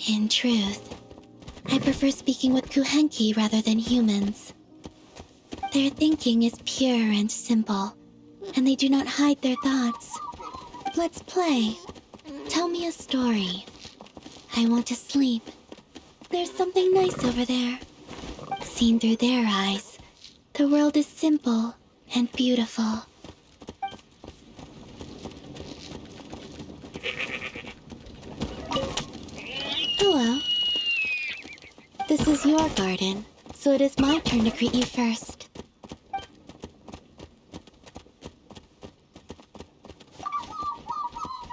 In truth, I prefer speaking with kuuhenki rather than humans. Their thinking is pure and simple, and they do not hide their thoughts. Let's play. Tell me a story. I want to sleep. There's something nice over there. Seen through their eyes, the world is simple and beautiful. Hello. This is your garden, so it is my turn to greet you first.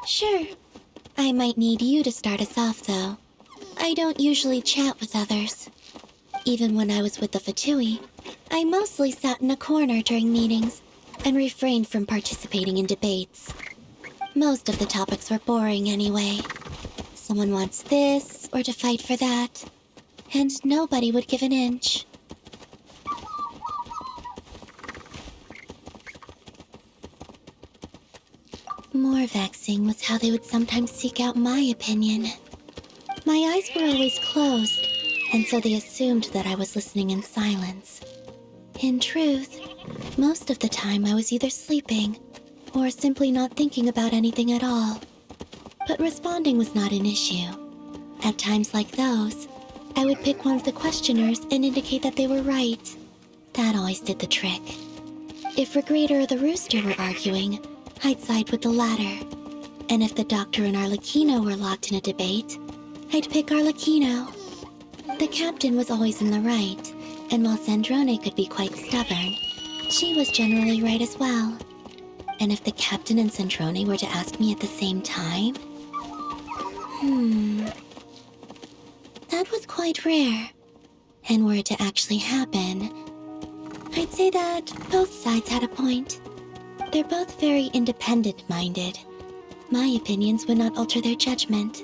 Sure. I might need you to start us off, though. I don't usually chat with others. Even when I was with the Fatui, I mostly sat in a corner during meetings and refrained from participating in debates. Most of the topics were boring anyway. Someone wants this or to fight for that, and nobody would give an inch. More vexing was how they would sometimes seek out my opinion. My eyes were always closed, and so they assumed that I was listening in silence. In truth, most of the time I was either sleeping or simply not thinking about anything at all. But responding was not an issue. At times like those, I would pick one of the questioners and indicate that they were right. That always did the trick. If Regrator or the Rooster were arguing, I'd side with the latter. And if the Doctor and Arlecchinowere were locked in a debate, I'd pick Arlecchino. The captain was always in the right, and while Sandrone could be quite stubborn, she was generally right as well. And if the captain and Sandrone were to ask me at the same time? That was quite rare. And were it to actually happen, I'd say that both sides had a point. They're both very independent-minded. My opinions would not alter their judgment.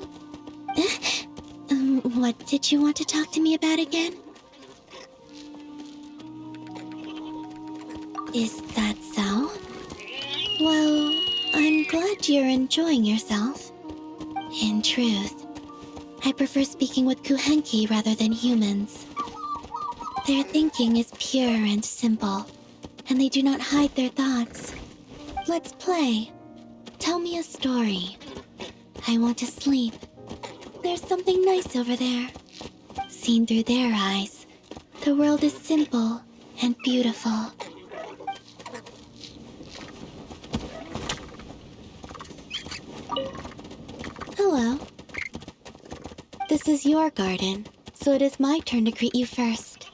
What did you want to talk to me about again? Is that so? Well, I'm glad you're enjoying yourself. In truth, I prefer speaking with kuuhenki rather than humans. Their thinking is pure and simple, and they do not hide their thoughts. Let's play. Tell me a story. I want to sleep. There's something nice over there. Seen through their eyes, the world is simple and beautiful. Hello. This is your garden, so it is my turn to greet you first.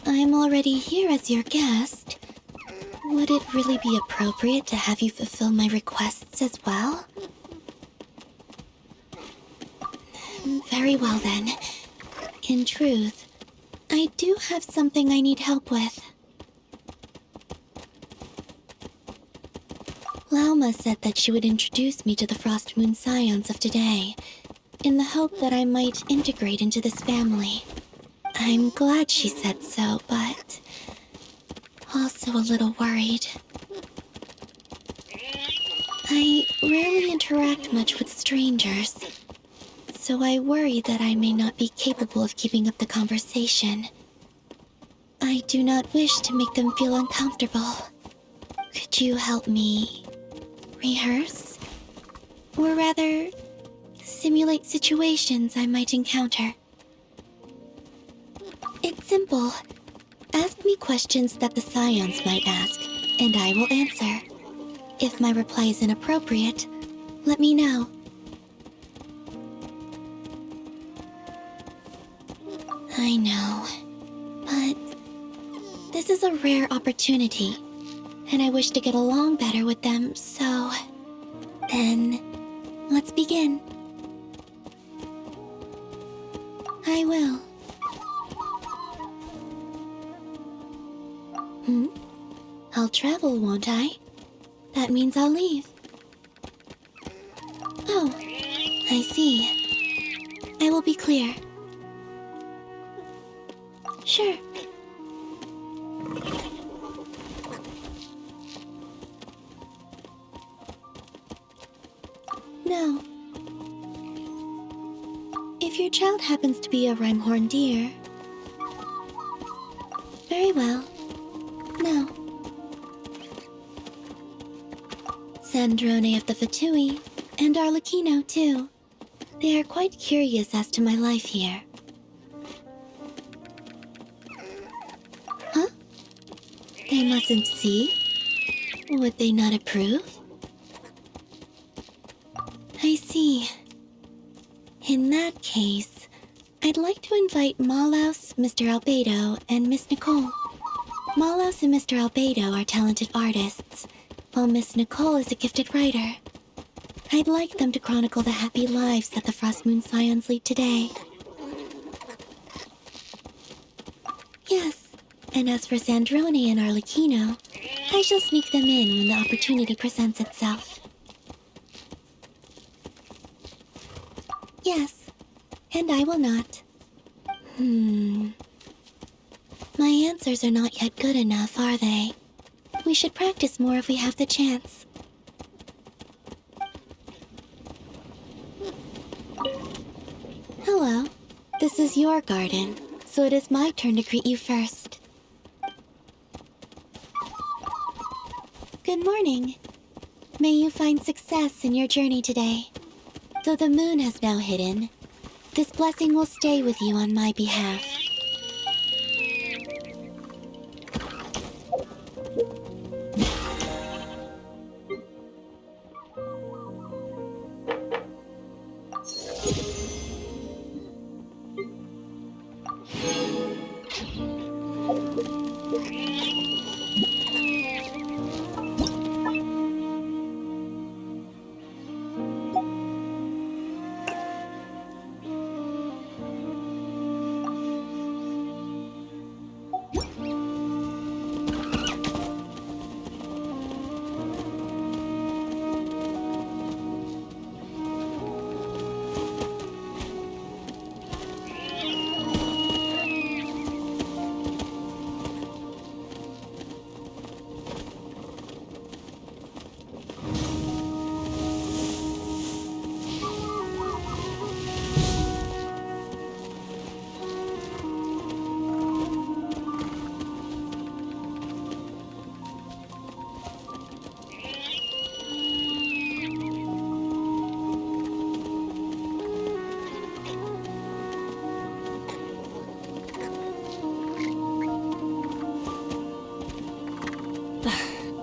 I'm already here as your guest. Would it really be appropriate to have you fulfill my requests as well? Very well then. In truth, I do have something I need help with. Lauma said that she would introduce me to the Frost Moon Scions of today, in the hope that I might integrate into this family. I'm glad she said so, but also a little worried. I rarely interact much with strangers, so I worry that I may not be capable of keeping up the conversation. I do not wish to make them feel uncomfortable. Could you help me rehearse? Or rather, simulate situations I might encounter. It's simple. Ask me questions that the Scions might ask, and I will answer. If my reply is inappropriate, let me know. I know, but this is a rare opportunity, and I wish to get along better with them, so then let's begin. I will. I'll travel, won't I? That means I'll leave. Oh, I see. I will be clear. Sure. No. If your child happens to be a rhyme-horned deer... Very well. No. Sandrone of the Fatui, and Arlecchino too. They are quite curious as to my life here. Huh? They mustn't see? Would they not approve? I see. In that case, I'd like to invite Malaus, Mr. Albedo, and Miss Nicole. Malaus and Mr. Albedo are talented artists, while Miss Nicole is a gifted writer. I'd like them to chronicle the happy lives that the Frost Moon Scions lead today. Yes, and as for Sandrone and Arlecchino, I shall sneak them in when the opportunity presents itself. Yes, and I will not. My answers are not yet good enough, are they? We should practice more if we have the chance. Hello. This is your garden, so it is my turn to greet you first. Good morning. May you find success in your journey today. Though the moon has now hidden, this blessing will stay with you on my behalf.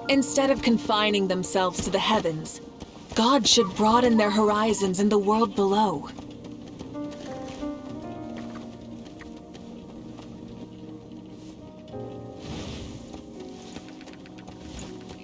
Instead of confining themselves to the heavens, God should broaden their horizons in the world below.